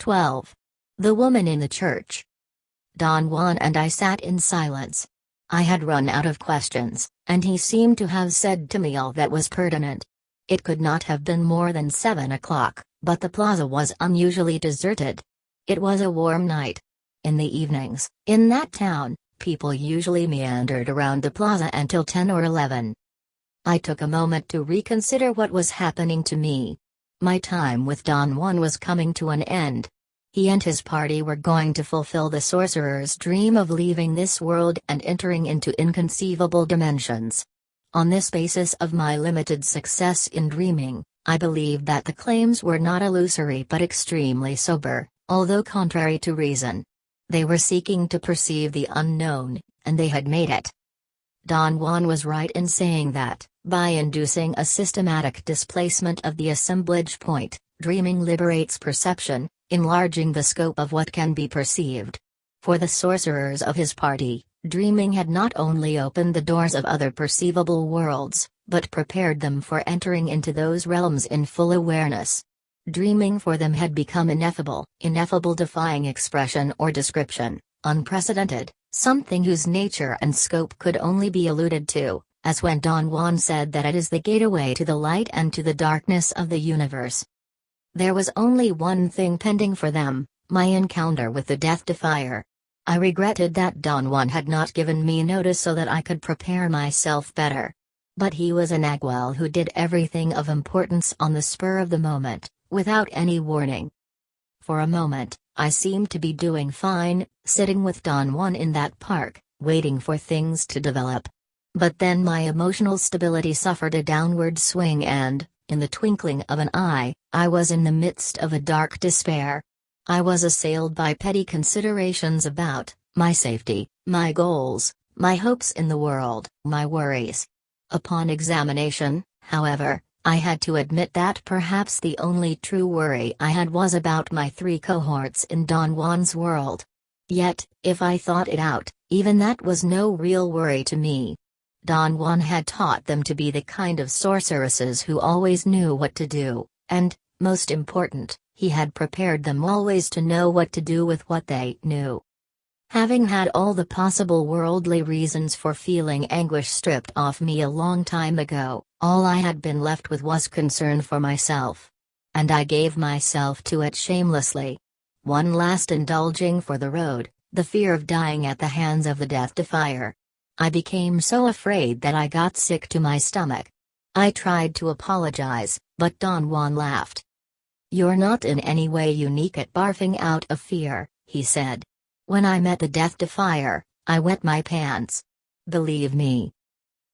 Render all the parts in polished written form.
12. The woman in the church. Don Juan and I sat in silence. I had run out of questions, and he seemed to have said to me all that was pertinent. It could not have been more than 7 o'clock, but the plaza was unusually deserted. It was a warm night. In the evenings, in that town, people usually meandered around the plaza until 10 or 11. I took a moment to reconsider what was happening to me. My time with Don Juan was coming to an end. He and his party were going to fulfill the sorcerer's dream of leaving this world and entering into inconceivable dimensions. On this basis of my limited success in dreaming, I believed that the claims were not illusory but extremely sober, although contrary to reason. They were seeking to perceive the unknown, and they had made it. Don Juan was right in saying that, by inducing a systematic displacement of the assemblage point, dreaming liberates perception, enlarging the scope of what can be perceived. For the sorcerers of his party, dreaming had not only opened the doors of other perceivable worlds, but prepared them for entering into those realms in full awareness. Dreaming for them had become ineffable defying expression or description, unprecedented, something whose nature and scope could only be alluded to, as when Don Juan said that it is the gateway to the light and to the darkness of the universe. There was only one thing pending for them, my encounter with the Death Defier. I regretted that Don Juan had not given me notice so that I could prepare myself better. But he was a Nagual who did everything of importance on the spur of the moment, without any warning. For a moment, I seemed to be doing fine, sitting with Don Juan in that park, waiting for things to develop. But then my emotional stability suffered a downward swing and, in the twinkling of an eye, I was in the midst of a dark despair. I was assailed by petty considerations about my safety, my goals, my hopes in the world, my worries. Upon examination, however, I had to admit that perhaps the only true worry I had was about my 3 cohorts in Don Juan's world. Yet, if I thought it out, even that was no real worry to me. Don Juan had taught them to be the kind of sorceresses who always knew what to do, and, most important, he had prepared them always to know what to do with what they knew. Having had all the possible worldly reasons for feeling anguish stripped off me a long time ago, all I had been left with was concern for myself. And I gave myself to it shamelessly. One last indulging for the road, the fear of dying at the hands of the Death Defier. I became so afraid that I got sick to my stomach. I tried to apologize, but Don Juan laughed. "You're not in any way unique at barfing out of fear," he said. "When I met the Death Defier, I wet my pants. Believe me."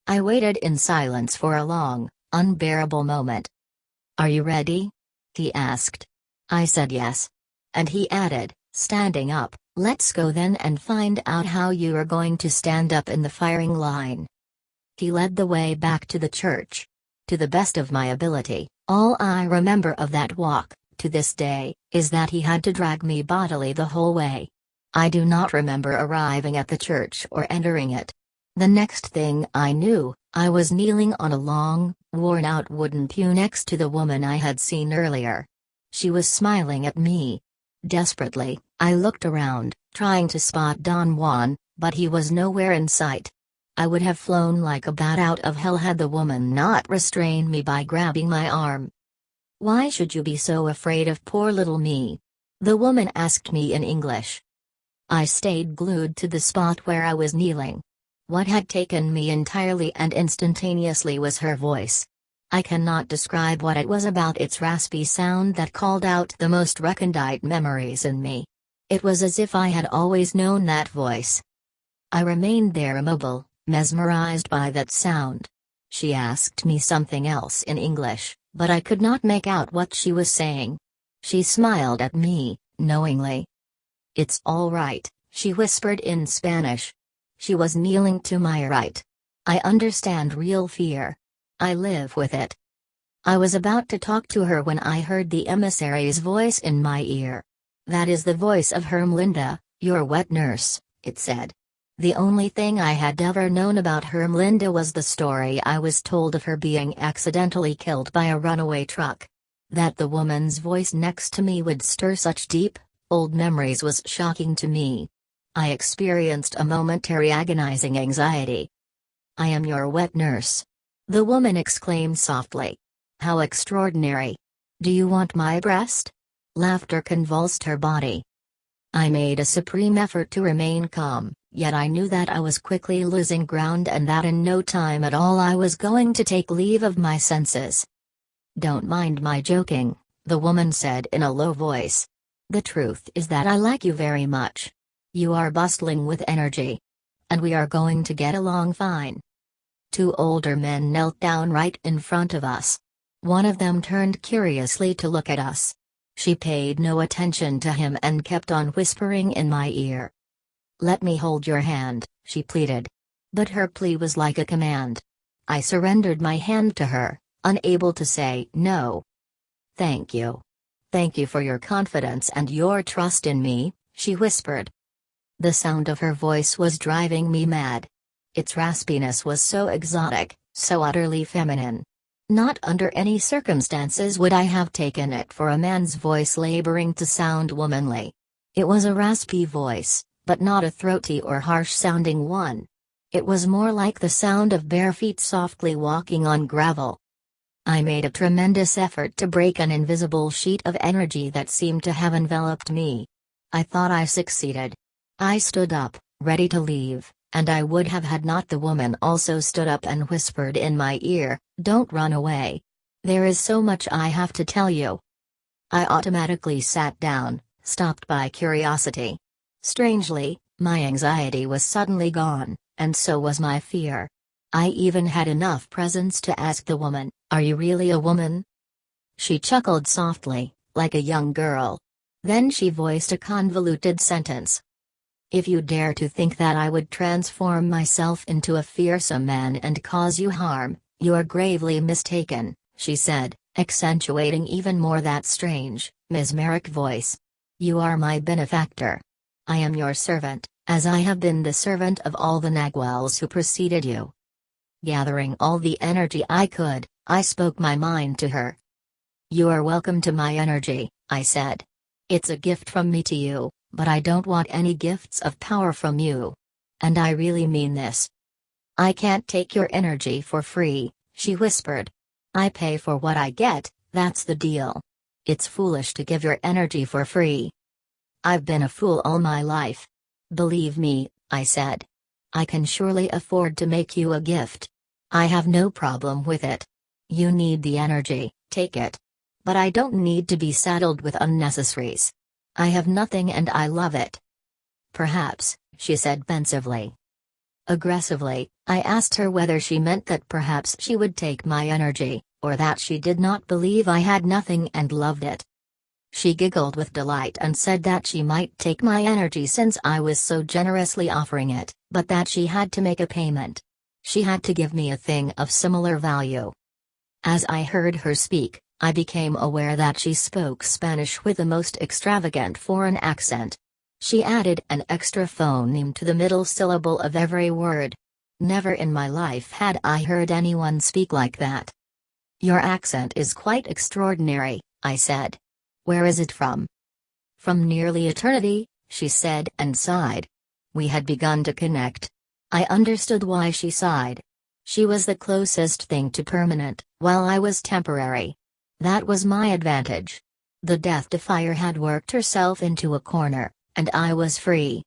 I waited in silence for a long, unbearable moment. "Are you ready?" he asked. I said yes. And he added, standing up, "Let's go then and find out how you are going to stand up in the firing line." He led the way back to the church. To the best of my ability, all I remember of that walk, to this day, is that he had to drag me bodily the whole way. I do not remember arriving at the church or entering it. The next thing I knew, I was kneeling on a long, worn-out wooden pew next to the woman I had seen earlier. She was smiling at me. Desperately, I looked around, trying to spot Don Juan, but he was nowhere in sight. I would have flown like a bat out of hell had the woman not restrained me by grabbing my arm. "Why should you be so afraid of poor little me?" the woman asked me in English. I stayed glued to the spot where I was kneeling. What had taken me entirely and instantaneously was her voice. I cannot describe what it was about its raspy sound that called out the most recondite memories in me. It was as if I had always known that voice. I remained there immobile, mesmerized by that sound. She asked me something else in English, but I could not make out what she was saying. She smiled at me, knowingly. "It's all right," she whispered in Spanish. She was kneeling to my right. I understand real fear. I live with it. I was about to talk to her when I heard the emissary's voice in my ear. "That is the voice of Hermelinda, your wet nurse," it said. The only thing I had ever known about Hermelinda was the story I was told of her being accidentally killed by a runaway truck. That the woman's voice next to me would stir such deep, old memories was shocking to me. I experienced a momentary agonizing anxiety. "I am your wet nurse," the woman exclaimed softly. "How extraordinary! Do you want my breast?" Laughter convulsed her body. I made a supreme effort to remain calm, yet I knew that I was quickly losing ground and that in no time at all I was going to take leave of my senses. "Don't mind my joking," the woman said in a low voice. "The truth is that I like you very much. You are bustling with energy. And we are going to get along fine." Two older men knelt down right in front of us. One of them turned curiously to look at us. She paid no attention to him and kept on whispering in my ear. "Let me hold your hand," she pleaded. But her plea was like a command. I surrendered my hand to her, unable to say no. "Thank you. Thank you for your confidence and your trust in me," she whispered. The sound of her voice was driving me mad. Its raspiness was so exotic, so utterly feminine. Not under any circumstances would I have taken it for a man's voice laboring to sound womanly. It was a raspy voice, but not a throaty or harsh-sounding one. It was more like the sound of bare feet softly walking on gravel. I made a tremendous effort to break an invisible sheet of energy that seemed to have enveloped me. I thought I succeeded. I stood up, ready to leave, and I would have had not the woman also stood up and whispered in my ear, "Don't run away. There is so much I have to tell you." I automatically sat down, stopped by curiosity. Strangely, my anxiety was suddenly gone, and so was my fear. I even had enough presence to ask the woman, "Are you really a woman?" She chuckled softly, like a young girl. Then she voiced a convoluted sentence. "If you dare to think that I would transform myself into a fearsome man and cause you harm, you are gravely mistaken," she said, accentuating even more that strange, mesmeric voice. "You are my benefactor. I am your servant, as I have been the servant of all the Naguals who preceded you." Gathering all the energy I could, I spoke my mind to her. "You are welcome to my energy," I said. "It's a gift from me to you, but I don't want any gifts of power from you. And I really mean this." "I can't take your energy for free," she whispered. "I pay for what I get, that's the deal. It's foolish to give your energy for free." "I've been a fool all my life. Believe me," I said. "I can surely afford to make you a gift. I have no problem with it. You need the energy, take it. But I don't need to be saddled with unnecessaries. I have nothing and I love it." "Perhaps," she said pensively. Aggressively, I asked her whether she meant that perhaps she would take my energy, or that she did not believe I had nothing and loved it. She giggled with delight and said that she might take my energy since I was so generously offering it, but that she had to make a payment. She had to give me a thing of similar value. As I heard her speak, I became aware that she spoke Spanish with the most extravagant foreign accent. She added an extra phoneme to the middle syllable of every word. Never in my life had I heard anyone speak like that. "Your accent is quite extraordinary," I said. "Where is it from?" "From nearly eternity," she said and sighed. We had begun to connect. I understood why she sighed. She was the closest thing to permanent, while I was temporary. That was my advantage. The Death Defier had worked herself into a corner, and I was free.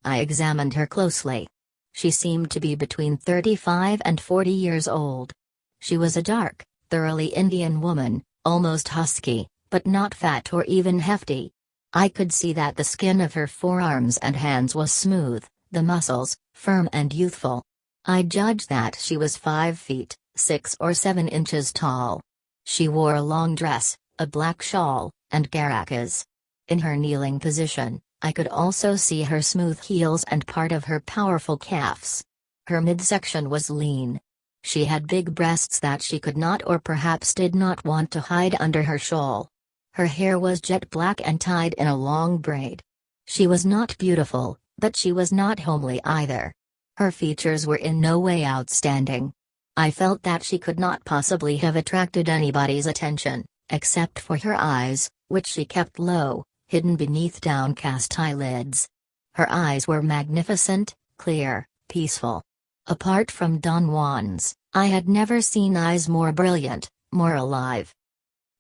I examined her closely. She seemed to be between 35 and 40 years old. She was a dark, thoroughly Indian woman, almost husky, but not fat or even hefty. I could see that the skin of her forearms and hands was smooth, the muscles, firm and youthful. I judged that she was 5 feet, 6 or 7 inches tall. She wore a long dress, a black shawl, and garakas. In her kneeling position, I could also see her smooth heels and part of her powerful calves. Her midsection was lean. She had big breasts that she could not or perhaps did not want to hide under her shawl. Her hair was jet black and tied in a long braid. She was not beautiful, but she was not homely either. Her features were in no way outstanding. I felt that she could not possibly have attracted anybody's attention, except for her eyes, which she kept low, hidden beneath downcast eyelids. Her eyes were magnificent, clear, peaceful. Apart from Don Juan's, I had never seen eyes more brilliant, more alive.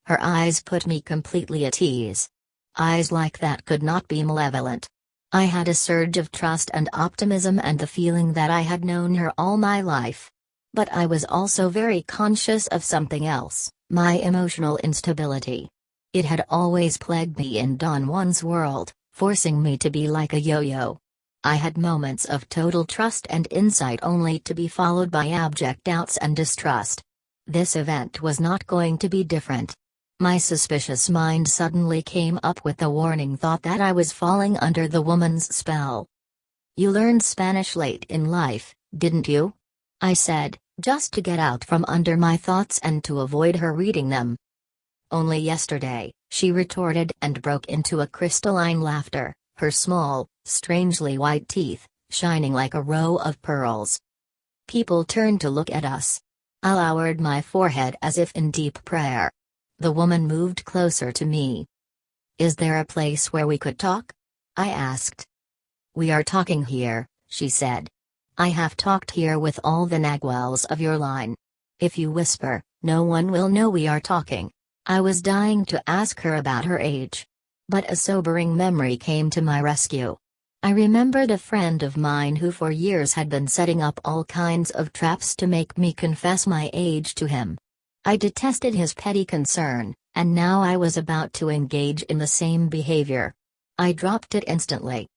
Her eyes put me completely at ease. Eyes like that could not be malevolent. I had a surge of trust and optimism and the feeling that I had known her all my life. But I was also very conscious of something else, my emotional instability. It had always plagued me in Don Juan's world, forcing me to be like a yo-yo. I had moments of total trust and insight only to be followed by abject doubts and distrust. This event was not going to be different. My suspicious mind suddenly came up with the warning thought that I was falling under the woman's spell. "You learned Spanish late in life, didn't you?" I said, just to get out from under my thoughts and to avoid her reading them. "Only yesterday," she retorted and broke into a crystalline laughter, her small, strangely white teeth shining like a row of pearls. People turned to look at us. I lowered my forehead as if in deep prayer. The woman moved closer to me. "Is there a place where we could talk?" I asked. "We are talking here," she said. "I have talked here with all the Naguals of your line. If you whisper, no one will know we are talking." I was dying to ask her about her age. But a sobering memory came to my rescue. I remembered a friend of mine who for years had been setting up all kinds of traps to make me confess my age to him. I detested his petty concern, and now I was about to engage in the same behavior. I dropped it instantly.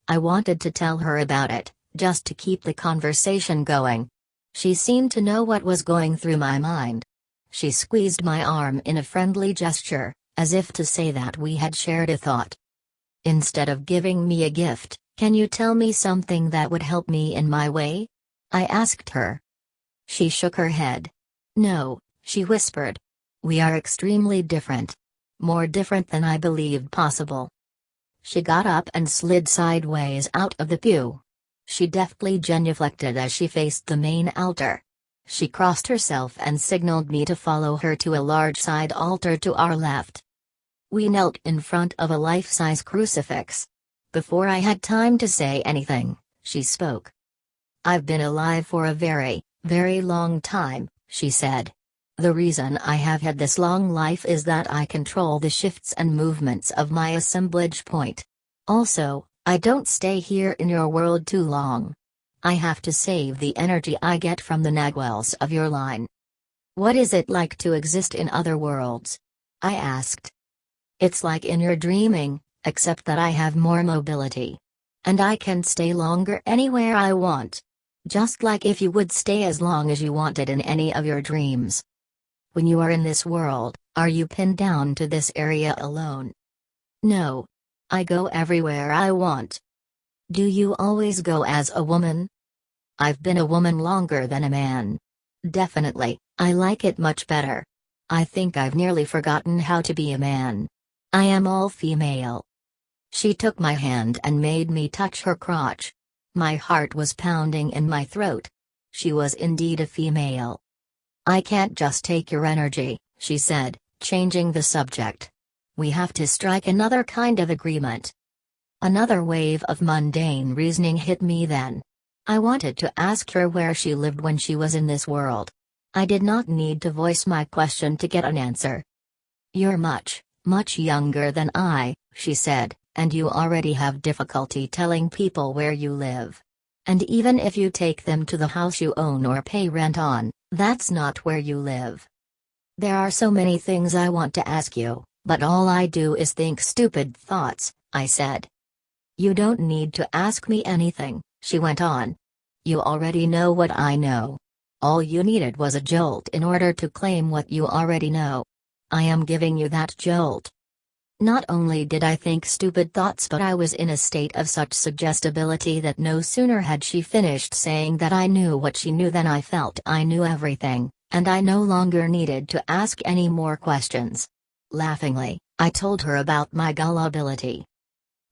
I wanted to tell her about it, just to keep the conversation going. She seemed to know what was going through my mind. She squeezed my arm in a friendly gesture, as if to say that we had shared a thought. "Instead of giving me a gift, can you tell me something that would help me in my way?" I asked her. She shook her head. "No," she whispered. "We are extremely different. More different than I believed possible." She got up and slid sideways out of the pew. She deftly genuflected as she faced the main altar. She crossed herself and signaled me to follow her to a large side altar to our left. We knelt in front of a life-size crucifix. Before I had time to say anything, she spoke. "I've been alive for a very, very long time," she said. "The reason I have had this long life is that I control the shifts and movements of my assemblage point. Also, I don't stay here in your world too long. I have to save the energy I get from the Naguals of your line." "What is it like to exist in other worlds?" I asked. "It's like in your dreaming, except that I have more mobility. And I can stay longer anywhere I want. Just like if you would stay as long as you wanted in any of your dreams." "When you are in this world, are you pinned down to this area alone?" "No. I go everywhere I want." "Do you always go as a woman?" "I've been a woman longer than a man. Definitely, I like it much better. I think I've nearly forgotten how to be a man. I am all female." She took my hand and made me touch her crotch. My heart was pounding in my throat. She was indeed a female. "I can't just take your energy," she said, changing the subject. "We have to strike another kind of agreement." Another wave of mundane reasoning hit me then. I wanted to ask her where she lived when she was in this world. I did not need to voice my question to get an answer. "You're much, much younger than I," she said, "and you already have difficulty telling people where you live. And even if you take them to the house you own or pay rent on, that's not where you live. There are so many things I want to ask you, but all I do is think stupid thoughts," I said. "You don't need to ask me anything," she went on. "You already know what I know. All you needed was a jolt in order to claim what you already know. I am giving you that jolt." Not only did I think stupid thoughts, but I was in a state of such suggestibility that no sooner had she finished saying that I knew what she knew than I felt I knew everything, and I no longer needed to ask any more questions. Laughingly, I told her about my gullibility.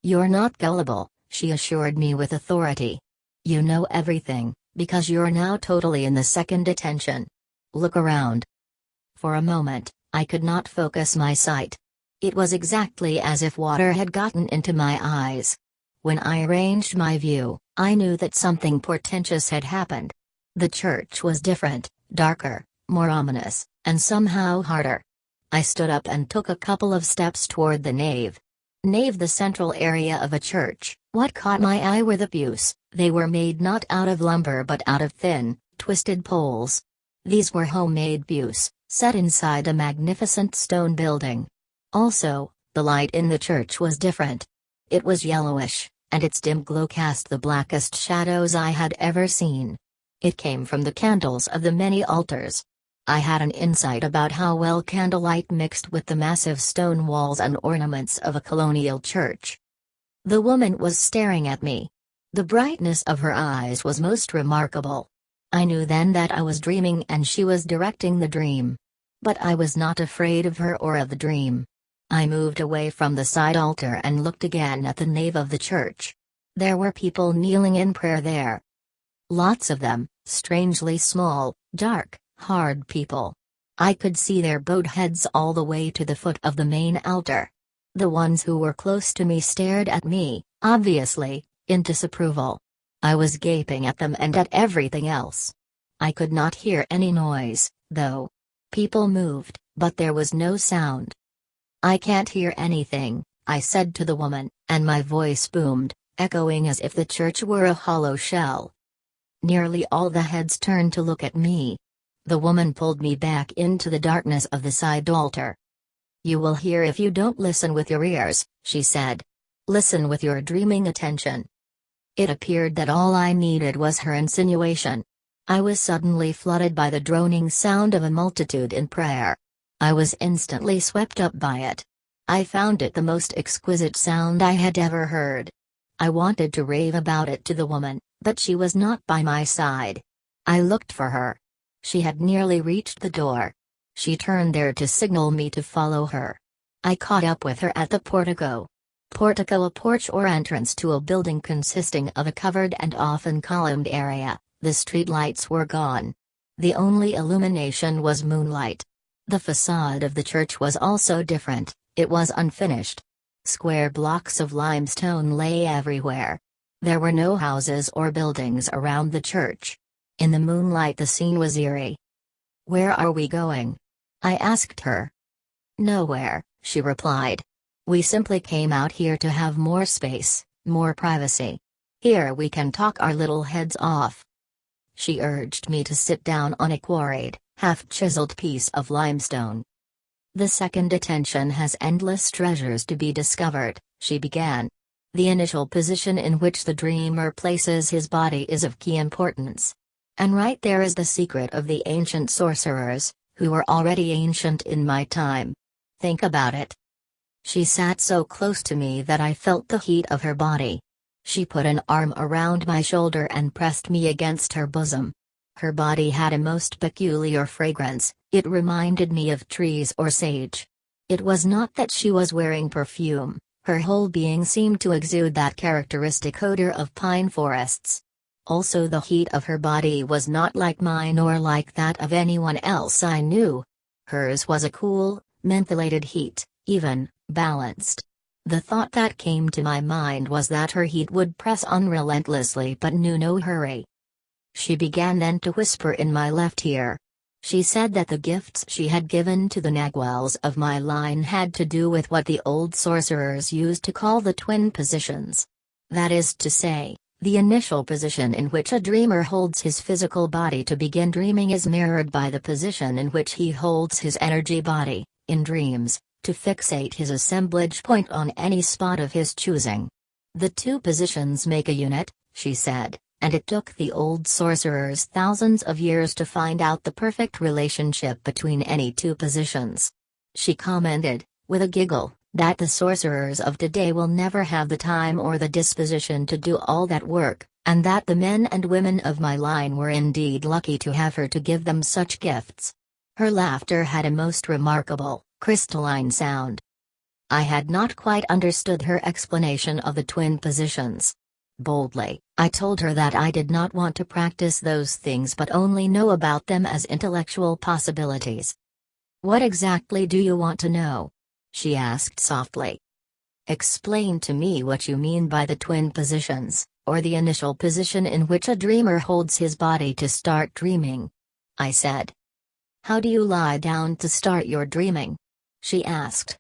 "You're not gullible," she assured me with authority. "You know everything, because you're now totally in the second attention. Look around." For a moment, I could not focus my sight. It was exactly as if water had gotten into my eyes. When I arranged my view, I knew that something portentous had happened. The church was different, darker, more ominous, and somehow harder. I stood up and took a couple of steps toward the nave. Nave, the central area of a church. What caught my eye were the pews. They were made not out of lumber but out of thin, twisted poles. These were homemade pews, set inside a magnificent stone building. Also, the light in the church was different. It was yellowish, and its dim glow cast the blackest shadows I had ever seen. It came from the candles of the many altars. I had an insight about how well candlelight mixed with the massive stone walls and ornaments of a colonial church. The woman was staring at me. The brightness of her eyes was most remarkable. I knew then that I was dreaming and she was directing the dream. But I was not afraid of her or of the dream. I moved away from the side altar and looked again at the nave of the church. There were people kneeling in prayer there. Lots of them, strangely small, dark, hard people. I could see their bowed heads all the way to the foot of the main altar. The ones who were close to me stared at me, obviously, in disapproval. I was gaping at them and at everything else. I could not hear any noise, though. People moved, but there was no sound. "I can't hear anything," I said to the woman, and my voice boomed, echoing as if the church were a hollow shell. Nearly all the heads turned to look at me. The woman pulled me back into the darkness of the side altar. "You will hear if you don't listen with your ears," she said. "Listen with your dreaming attention." It appeared that all I needed was her insinuation. I was suddenly flooded by the droning sound of a multitude in prayer. I was instantly swept up by it. I found it the most exquisite sound I had ever heard. I wanted to rave about it to the woman, but she was not by my side. I looked for her. She had nearly reached the door. She turned there to signal me to follow her. I caught up with her at the portico. Portico, a porch or entrance to a building consisting of a covered and often columned area. The street lights were gone. The only illumination was moonlight. The facade of the church was also different, it was unfinished. Square blocks of limestone lay everywhere. There were no houses or buildings around the church. In the moonlight the scene was eerie. "Where are we going?" I asked her. "Nowhere," she replied. "We simply came out here to have more space, more privacy. Here we can talk our little heads off." She urged me to sit down on a quarried, half-chiseled piece of limestone. "The second attention has endless treasures to be discovered," she began. "The initial position in which the dreamer places his body is of key importance. And right there is the secret of the ancient sorcerers, who were already ancient in my time. Think about it." She sat so close to me that I felt the heat of her body. She put an arm around my shoulder and pressed me against her bosom. Her body had a most peculiar fragrance, it reminded me of trees or sage. It was not that she was wearing perfume, her whole being seemed to exude that characteristic odor of pine forests. Also the heat of her body was not like mine or like that of anyone else I knew. Hers was a cool, mentholated heat, even, balanced. The thought that came to my mind was that her heat would press on relentlessly but knew no hurry. She began then to whisper in my left ear. She said that the gifts she had given to the Naguals of my line had to do with what the old sorcerers used to call the twin positions. That is to say, the initial position in which a dreamer holds his physical body to begin dreaming is mirrored by the position in which he holds his energy body, in dreams, to fixate his assemblage point on any spot of his choosing. The two positions make a unit, she said, and it took the old sorcerers thousands of years to find out the perfect relationship between any two positions. She commented, with a giggle, that the sorcerers of today will never have the time or the disposition to do all that work, and that the men and women of my line were indeed lucky to have her to give them such gifts. Her laughter had a most remarkable, crystalline sound. I had not quite understood her explanation of the twin positions. Boldly, I told her that I did not want to practice those things but only know about them as intellectual possibilities. What exactly do you want to know? She asked softly. Explain to me what you mean by the twin positions, or the initial position in which a dreamer holds his body to start dreaming. I said. How do you lie down to start your dreaming? She asked.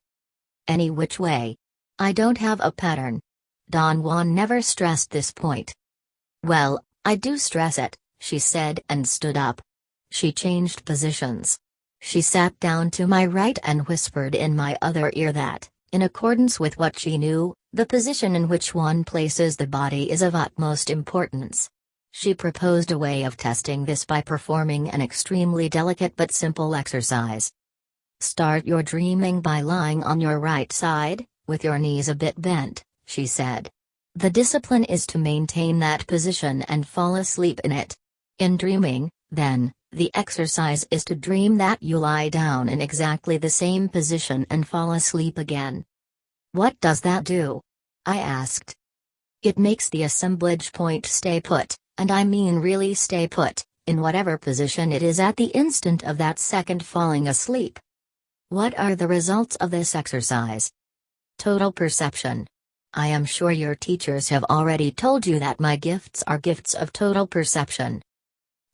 Any which way. I don't have a pattern. Don Juan never stressed this point. Well, I do stress it, she said and stood up. She changed positions. She sat down to my right and whispered in my other ear that, in accordance with what she knew, the position in which one places the body is of utmost importance. She proposed a way of testing this by performing an extremely delicate but simple exercise. Start your dreaming by lying on your right side, with your knees a bit bent, she said. The discipline is to maintain that position and fall asleep in it. In dreaming, then, the exercise is to dream that you lie down in exactly the same position and fall asleep again. What does that do? I asked. It makes the assemblage point stay put, and I mean really stay put, in whatever position it is at the instant of that second falling asleep. What are the results of this exercise? Total perception. I am sure your teachers have already told you that my gifts are gifts of total perception.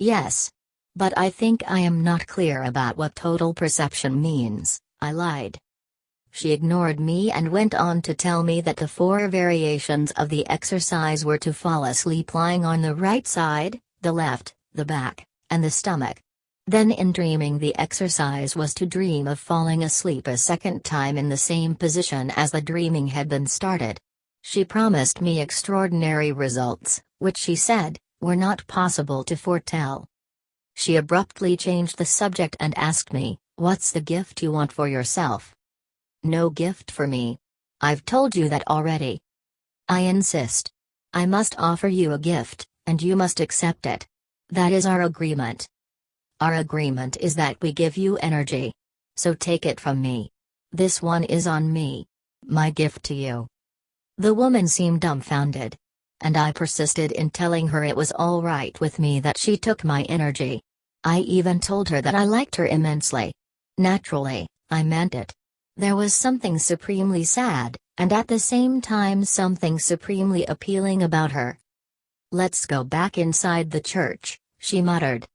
Yes. But I think I am not clear about what total perception means, I lied. She ignored me and went on to tell me that the 4 variations of the exercise were to fall asleep lying on the right side, the left, the back, and the stomach. Then in dreaming the exercise was to dream of falling asleep a second time in the same position as the dreaming had been started. She promised me extraordinary results, which she said, were not possible to foretell. She abruptly changed the subject and asked me, "What's the gift you want for yourself?" No gift for me. I've told you that already. I insist. I must offer you a gift, and you must accept it. That is our agreement. Our agreement is that we give you energy. So take it from me. This one is on me. My gift to you. The woman seemed dumbfounded. And I persisted in telling her it was all right with me that she took my energy. I even told her that I liked her immensely. Naturally, I meant it. There was something supremely sad, and at the same time something supremely appealing about her. Let's go back inside the church, she muttered.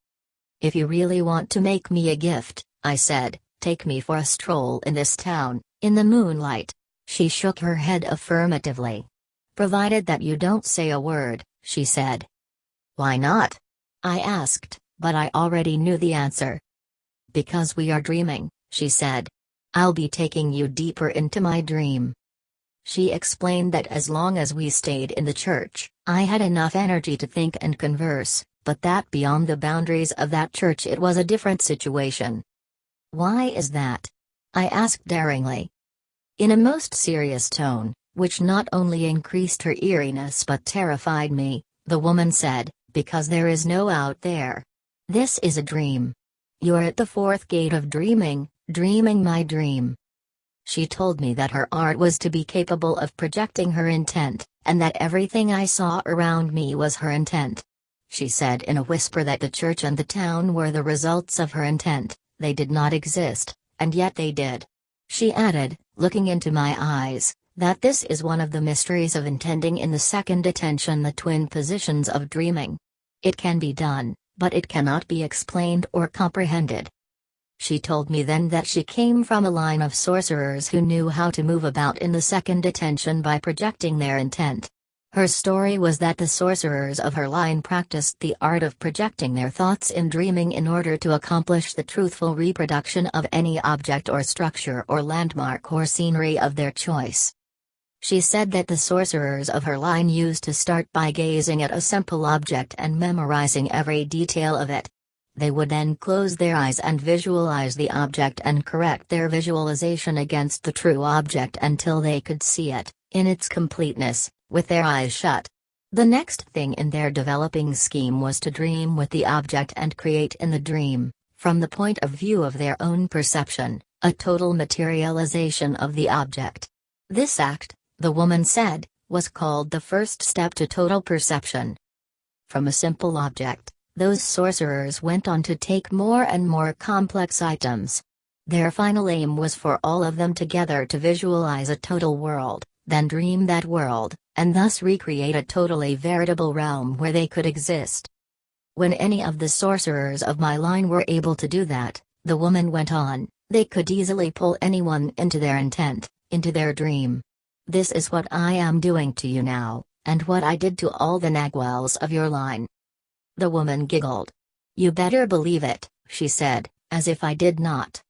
If you really want to make me a gift, I said, take me for a stroll in this town, in the moonlight. She shook her head affirmatively. Provided that you don't say a word, she said. Why not? I asked, but I already knew the answer. Because we are dreaming, she said. I'll be taking you deeper into my dream. She explained that as long as we stayed in the church, I had enough energy to think and converse, but that beyond the boundaries of that church it was a different situation. Why is that? I asked daringly. In a most serious tone, which not only increased her eeriness but terrified me, the woman said, because there is no out there. This is a dream. You're at the 4th gate of dreaming, dreaming my dream. She told me that her art was to be capable of projecting her intent, and that everything I saw around me was her intent. She said in a whisper that the church and the town were the results of her intent, they did not exist, and yet they did. She added, looking into my eyes, that this is one of the mysteries of intending in the second attention, the twin positions of dreaming. It can be done, but it cannot be explained or comprehended. She told me then that she came from a line of sorcerers who knew how to move about in the second attention by projecting their intent. Her story was that the sorcerers of her line practiced the art of projecting their thoughts in dreaming in order to accomplish the truthful reproduction of any object or structure or landmark or scenery of their choice. She said that the sorcerers of her line used to start by gazing at a simple object and memorizing every detail of it. They would then close their eyes and visualize the object and correct their visualization against the true object until they could see it, in its completeness, with their eyes shut. The next thing in their developing scheme was to dream with the object and create in the dream, from the point of view of their own perception, a total materialization of the object. This act, the woman said, was called the first step to total perception. From a simple object, those sorcerers went on to take more and more complex items. Their final aim was for all of them together to visualize a total world, then dream that world, and thus recreate a totally veritable realm where they could exist. When any of the sorcerers of my line were able to do that, the woman went on, they could easily pull anyone into their intent, into their dream. This is what I am doing to you now, and what I did to all the Nagwells of your line. The woman giggled. You better believe it, she said, as if I did not.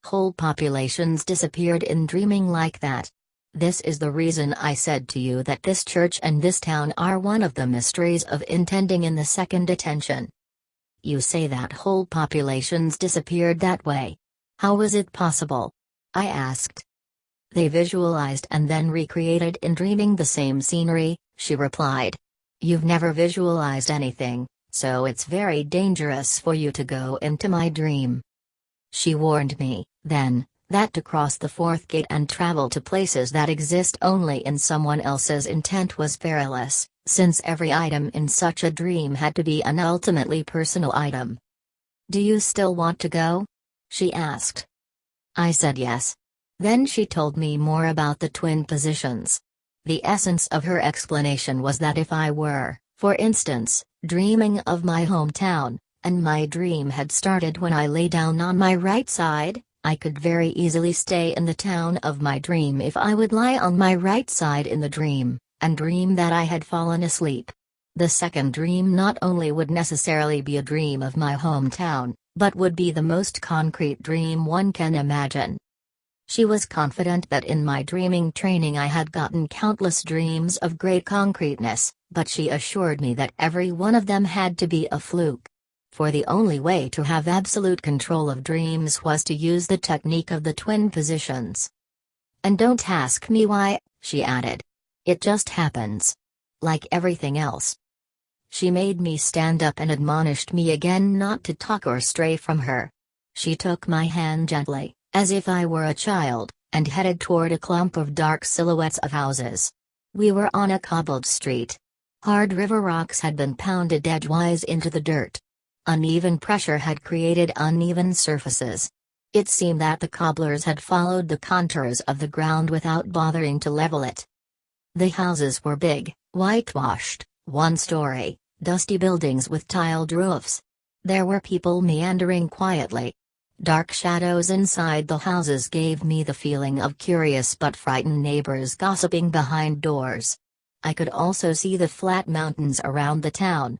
Whole populations disappeared in dreaming like that. This is the reason I said to you that this church and this town are one of the mysteries of intending in the second attention. You say that whole populations disappeared that way. How was it possible? I asked. They visualized and then recreated in dreaming the same scenery, she replied. You've never visualized anything, so it's very dangerous for you to go into my dream. She warned me, then, that to cross the fourth gate and travel to places that exist only in someone else's intent was perilous, since every item in such a dream had to be an ultimately personal item. Do you still want to go? She asked. I said yes. Then she told me more about the twin positions. The essence of her explanation was that if I were, for instance, dreaming of my hometown, and my dream had started when I lay down on my right side, I could very easily stay in the town of my dream if I would lie on my right side in the dream, and dream that I had fallen asleep. The second dream not only would necessarily be a dream of my hometown, but would be the most concrete dream one can imagine. She was confident that in my dreaming training I had gotten countless dreams of great concreteness, but she assured me that every one of them had to be a fluke. For the only way to have absolute control of dreams was to use the technique of the twin positions. And don't ask me why, she added. It just happens. Like everything else. She made me stand up and admonished me again not to talk or stray from her. She took my hand gently, as if I were a child, and headed toward a clump of dark silhouettes of houses. We were on a cobbled street. Hard river rocks had been pounded edgewise into the dirt. Uneven pressure had created uneven surfaces. It seemed that the cobblers had followed the contours of the ground without bothering to level it. The houses were big, whitewashed, one-story, dusty buildings with tiled roofs. There were people meandering quietly. Dark shadows inside the houses gave me the feeling of curious but frightened neighbors gossiping behind doors. I could also see the flat mountains around the town.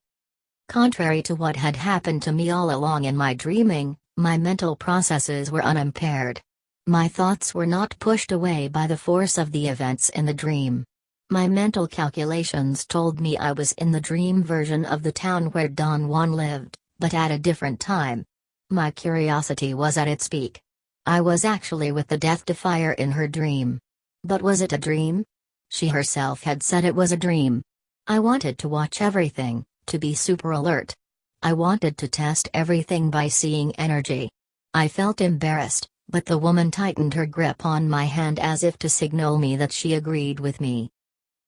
Contrary to what had happened to me all along in my dreaming, my mental processes were unimpaired. My thoughts were not pushed away by the force of the events in the dream. My mental calculations told me I was in the dream version of the town where Don Juan lived, but at a different time. My curiosity was at its peak. I was actually with the Death Defier in her dream. But was it a dream? She herself had said it was a dream. I wanted to watch everything, to be super alert. I wanted to test everything by seeing energy. I felt embarrassed, but the woman tightened her grip on my hand as if to signal me that she agreed with me.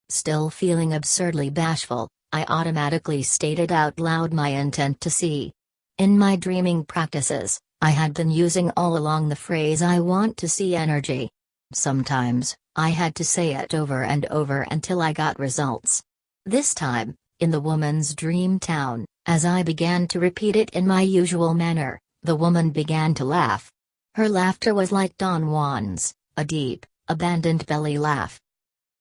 Still feeling absurdly bashful, I automatically stated out loud my intent to see. In my dreaming practices, I had been using all along the phrase I want to see energy. Sometimes, I had to say it over and over until I got results. This time, in the woman's dream town, as I began to repeat it in my usual manner, the woman began to laugh. Her laughter was like Don Juan's, a deep, abandoned belly laugh.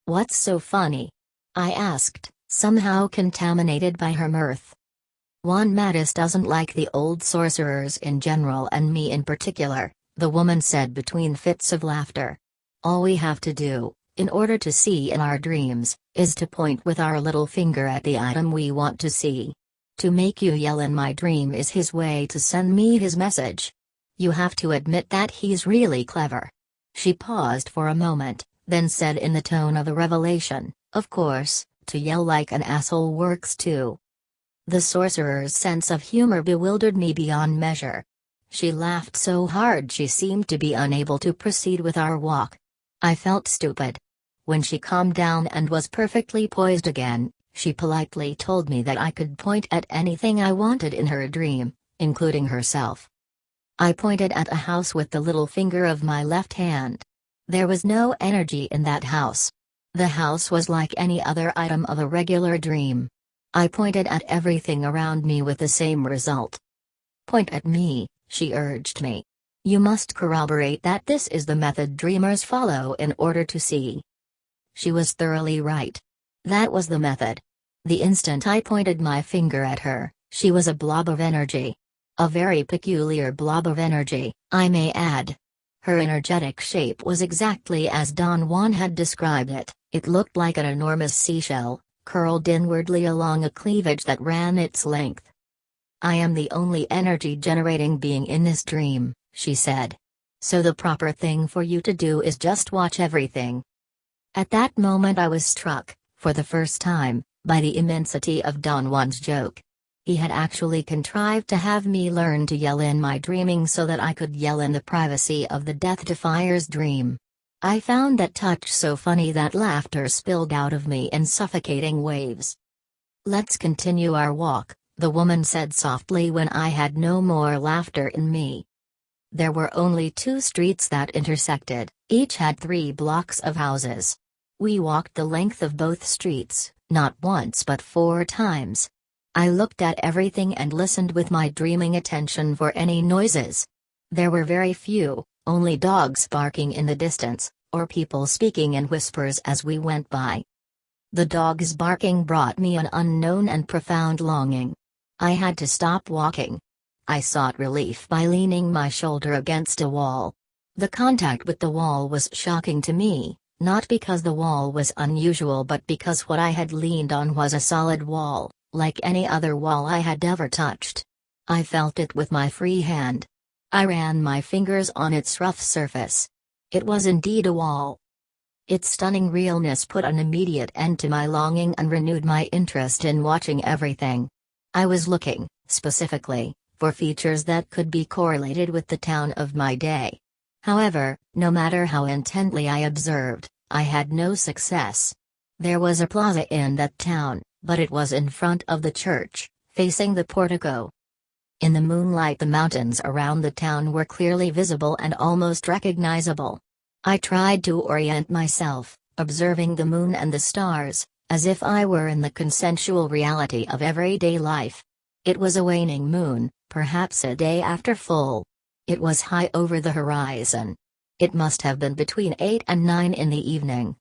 What's so funny? I asked, somehow contaminated by her mirth. Juan Mattis doesn't like the old sorcerers in general and me in particular, the woman said between fits of laughter. All we have to do, in order to see in our dreams, is to point with our little finger at the item we want to see. To make you yell in my dream is his way to send me his message. You have to admit that he's really clever. She paused for a moment, then said in the tone of a revelation, of course, to yell like an asshole works too. The sorcerer's sense of humor bewildered me beyond measure. She laughed so hard she seemed to be unable to proceed with our walk. I felt stupid. When she calmed down and was perfectly poised again, she politely told me that I could point at anything I wanted in her dream, including herself. I pointed at a house with the little finger of my left hand. There was no energy in that house. The house was like any other item of a regular dream. I pointed at everything around me with the same result. "Point at me," she urged me. "You must corroborate that this is the method dreamers follow in order to see." She was thoroughly right. That was the method. The instant I pointed my finger at her, she was a blob of energy. A very peculiar blob of energy, I may add. Her energetic shape was exactly as Don Juan had described it. It looked like an enormous seashell, curled inwardly along a cleavage that ran its length. "I am the only energy-generating being in this dream," she said. "So the proper thing for you to do is just watch everything." At that moment I was struck, for the first time, by the immensity of Don Juan's joke. He had actually contrived to have me learn to yell in my dreaming so that I could yell in the privacy of the Death Defier's dream. I found that touch so funny that laughter spilled out of me in suffocating waves. "Let's continue our walk," the woman said softly when I had no more laughter in me. There were only 2 streets that intersected, each had 3 blocks of houses. We walked the length of both streets, not once but 4 times. I looked at everything and listened with my dreaming attention for any noises. There were very few, only dogs barking in the distance, or people speaking in whispers as we went by. The dogs barking brought me an unknown and profound longing. I had to stop walking. I sought relief by leaning my shoulder against a wall. The contact with the wall was shocking to me, not because the wall was unusual but because what I had leaned on was a solid wall, like any other wall I had ever touched. I felt it with my free hand. I ran my fingers on its rough surface. It was indeed a wall. Its stunning realness put an immediate end to my longing and renewed my interest in watching everything. I was looking, specifically, for features that could be correlated with the town of my day. However, no matter how intently I observed, I had no success. There was a plaza in that town, but it was in front of the church, facing the portico. In the moonlight the mountains around the town were clearly visible and almost recognizable. I tried to orient myself, observing the moon and the stars, as if I were in the consensual reality of everyday life. It was a waning moon, perhaps a day after full. It was high over the horizon. It must have been between 8 and 9 in the evening.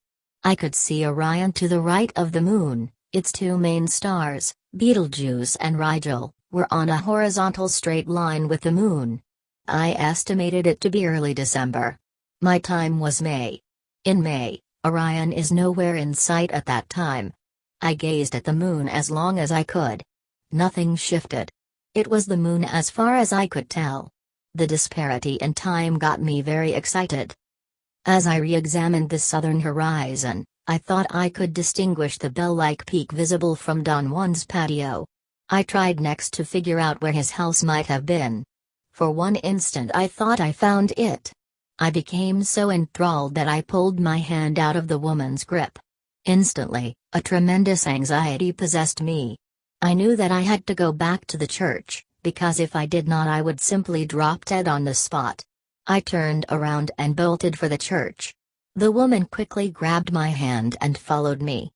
I could see Orion to the right of the moon. Its 2 main stars, Betelgeuse and Rigel, were on a horizontal straight line with the moon. I estimated it to be early December. My time was May. In May, Orion is nowhere in sight at that time. I gazed at the moon as long as I could. Nothing shifted. It was the moon as far as I could tell. The disparity in time got me very excited. As I re-examined the southern horizon, I thought I could distinguish the bell-like peak visible from Don Juan's patio. I tried next to figure out where his house might have been. For one instant I thought I found it. I became so enthralled that I pulled my hand out of the woman's grip. Instantly, a tremendous anxiety possessed me. I knew that I had to go back to the church, because if I did not I would simply drop dead on the spot. I turned around and bolted for the church. The woman quickly grabbed my hand and followed me.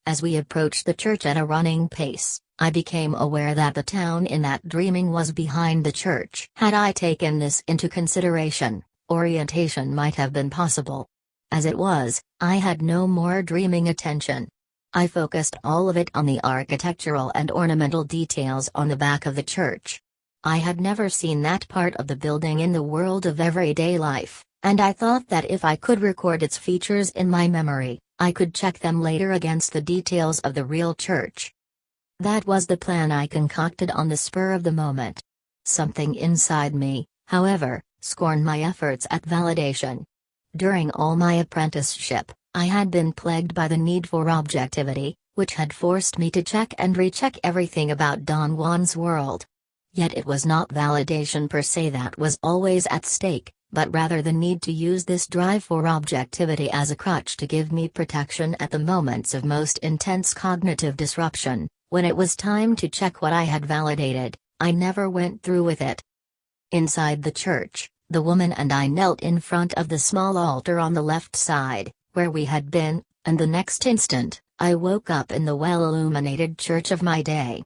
As we approached the church at a running pace, I became aware that the town in that dreaming was behind the church. Had I taken this into consideration, orientation might have been possible. As it was, I had no more dreaming attention. I focused all of it on the architectural and ornamental details on the back of the church. I had never seen that part of the building in the world of everyday life, and I thought that if I could record its features in my memory, I could check them later against the details of the real church. That was the plan I concocted on the spur of the moment. Something inside me, however, scorned my efforts at validation. During all my apprenticeship, I had been plagued by the need for objectivity, which had forced me to check and recheck everything about Don Juan's world. Yet it was not validation per se that was always at stake, but rather the need to use this drive for objectivity as a crutch to give me protection at the moments of most intense cognitive disruption. When it was time to check what I had validated, I never went through with it. Inside the church, the woman and I knelt in front of the small altar on the left side, where we had been, and the next instant, I woke up in the well-illuminated church of my day.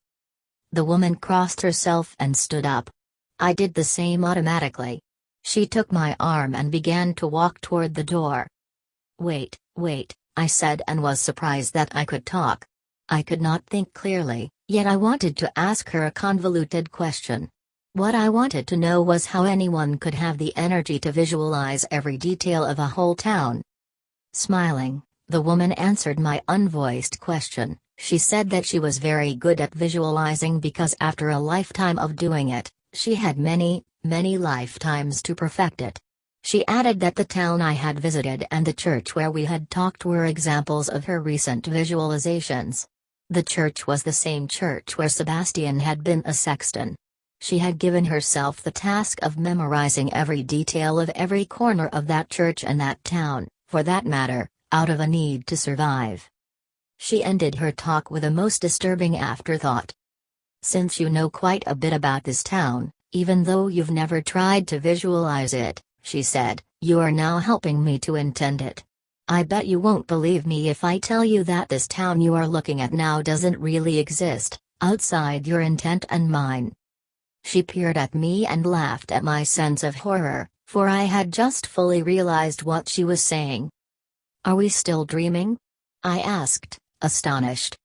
The woman crossed herself and stood up. I did the same automatically. She took my arm and began to walk toward the door. "Wait, wait," I said, and was surprised that I could talk. I could not think clearly, yet I wanted to ask her a convoluted question. What I wanted to know was how anyone could have the energy to visualize every detail of a whole town. Smiling, the woman answered my unvoiced question. She said that she was very good at visualizing because after a lifetime of doing it, she had many, many lifetimes to perfect it. She added that the town I had visited and the church where we had talked were examples of her recent visualizations. The church was the same church where Sebastian had been a sexton. She had given herself the task of memorizing every detail of every corner of that church and that town, for that matter, out of a need to survive. She ended her talk with a most disturbing afterthought. "Since you know quite a bit about this town, even though you've never tried to visualize it," she said, "you are now helping me to intend it. I bet you won't believe me if I tell you that this town you are looking at now doesn't really exist, outside your intent and mine." She peered at me and laughed at my sense of horror, for I had just fully realized what she was saying. "Are we still dreaming?" I asked, astonished.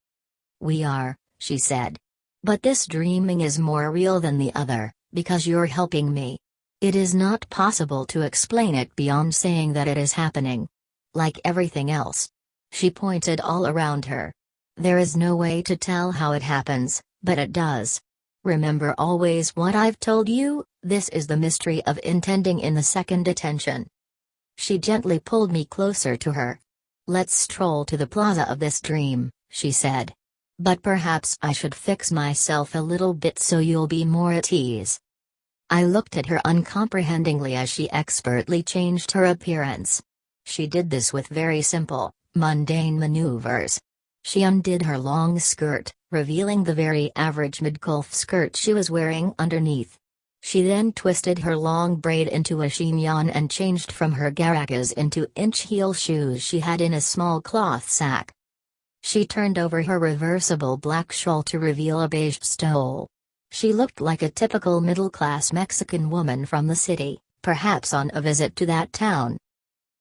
"We are," she said. "But this dreaming is more real than the other, because you're helping me. It is not possible to explain it beyond saying that it is happening. Like everything else." She pointed all around her. "There is no way to tell how it happens, but it does. Remember always what I've told you, this is the mystery of intending in the second attention." She gently pulled me closer to her. "Let's stroll to the plaza of this dream," she said. "But perhaps I should fix myself a little bit so you'll be more at ease." I looked at her uncomprehendingly as she expertly changed her appearance. She did this with very simple, mundane maneuvers. She undid her long skirt, revealing the very average mid-calf skirt she was wearing underneath. She then twisted her long braid into a chignon and changed from her garragas into inch-heel shoes she had in a small cloth sack. She turned over her reversible black shawl to reveal a beige stole. She looked like a typical middle-class Mexican woman from the city, perhaps on a visit to that town.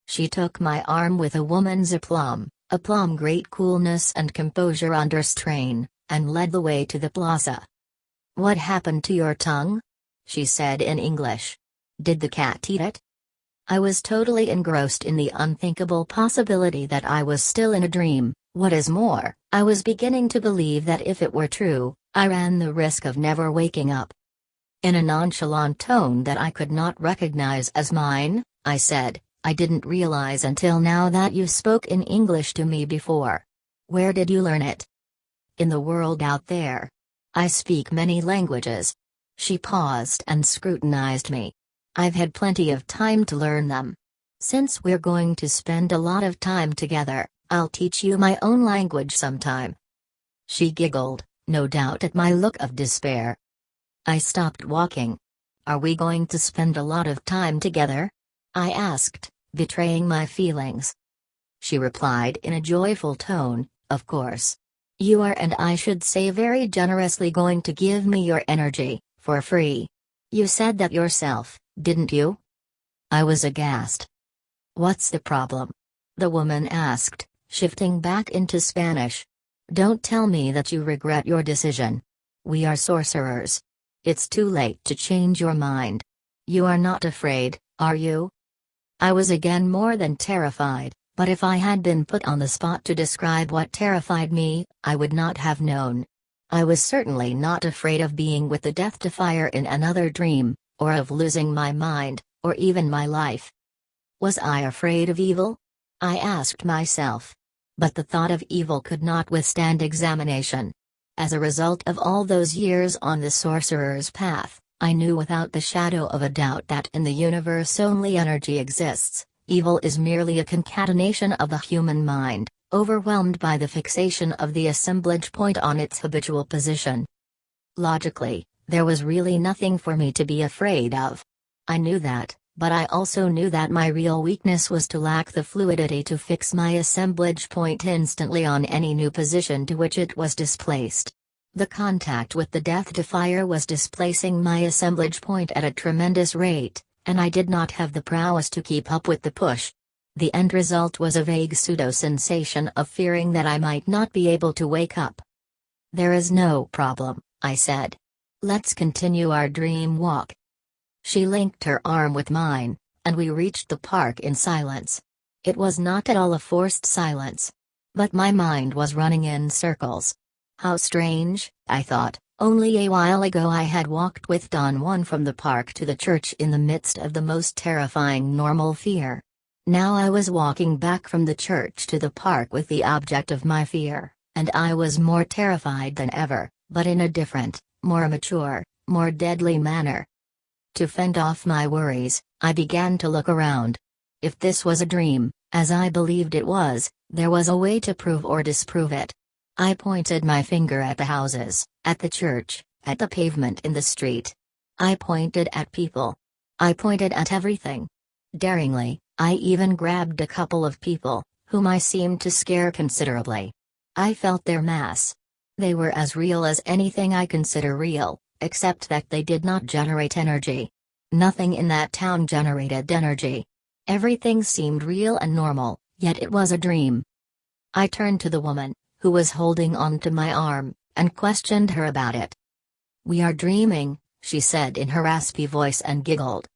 She took my arm with a woman's aplomb, great coolness and composure under strain, and led the way to the plaza. "What happened to your tongue?" she said in English. "Did the cat eat it?" I was totally engrossed in the unthinkable possibility that I was still in a dream. What is more, I was beginning to believe that if it were true, I ran the risk of never waking up. In a nonchalant tone that I could not recognize as mine, I said, "I didn't realize until now that you spoke in English to me before. Where did you learn it?" "In the world out there. I speak many languages." She paused and scrutinized me. "I've had plenty of time to learn them. Since we're going to spend a lot of time together, I'll teach you my own language sometime." She giggled, no doubt at my look of despair. I stopped walking. "Are we going to spend a lot of time together?" I asked, betraying my feelings. She replied in a joyful tone, "Of course. You are, and I should say very generously, going to give me your energy, for free. You said that yourself, didn't you?" I was aghast. "What's the problem?" the woman asked, shifting back into Spanish. "Don't tell me that you regret your decision. We are sorcerers. It's too late to change your mind. You are not afraid, are you?" I was again more than terrified, but if I had been put on the spot to describe what terrified me, I would not have known. I was certainly not afraid of being with the death defier in another dream, or of losing my mind, or even my life. Was I afraid of evil? I asked myself. But the thought of evil could not withstand examination. As a result of all those years on the sorcerer's path, I knew without the shadow of a doubt that in the universe only energy exists. Evil is merely a concatenation of the human mind, overwhelmed by the fixation of the assemblage point on its habitual position. Logically, There was really nothing for me to be afraid of. I knew that, but I also knew that my real weakness was to lack the fluidity to fix my assemblage point instantly on any new position to which it was displaced. The contact with the Death Defier was displacing my assemblage point at a tremendous rate, and I did not have the prowess to keep up with the push. The end result was a vague pseudo-sensation of fearing that I might not be able to wake up. "There is no problem," I said. "Let's continue our dream walk." She linked her arm with mine, and we reached the park in silence. It was not at all a forced silence. But my mind was running in circles. How strange, I thought, only a while ago I had walked with Don Juan from the park to the church in the midst of the most terrifying normal fear. Now I was walking back from the church to the park with the object of my fear, and I was more terrified than ever, but in a different, more mature, more deadly manner. To fend off my worries, I began to look around. If this was a dream, as I believed it was, there was a way to prove or disprove it. I pointed my finger at the houses, at the church, at the pavement in the street. I pointed at people. I pointed at everything. Daringly, I even grabbed a couple of people, whom I seemed to scare considerably. I felt their mass. They were as real as anything I consider real, except that they did not generate energy. Nothing in that town generated energy. Everything seemed real and normal, yet it was a dream. I turned to the woman, who was holding on to my arm, and questioned her about it. "We are dreaming," she said in her raspy voice and giggled.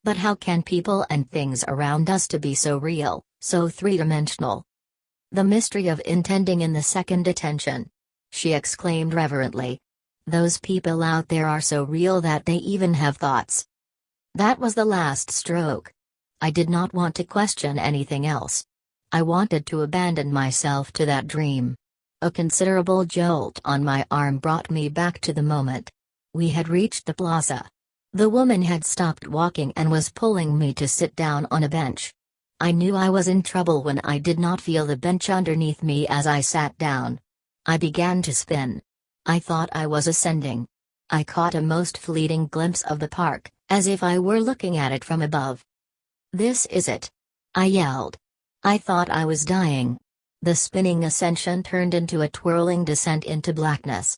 "But how can people and things around us to be so real, so three-dimensional?" "The mystery of intending in the second attention," she exclaimed reverently. "Those people out there are so real that they even have thoughts." That was the last stroke. I did not want to question anything else. I wanted to abandon myself to that dream. A considerable jolt on my arm brought me back to the moment. We had reached the plaza. The woman had stopped walking and was pulling me to sit down on a bench. I knew I was in trouble when I did not feel the bench underneath me as I sat down. I began to spin. I thought I was ascending. I caught a most fleeting glimpse of the park, as if I were looking at it from above. "This is it!" I yelled. I thought I was dying. The spinning ascension turned into a twirling descent into blackness.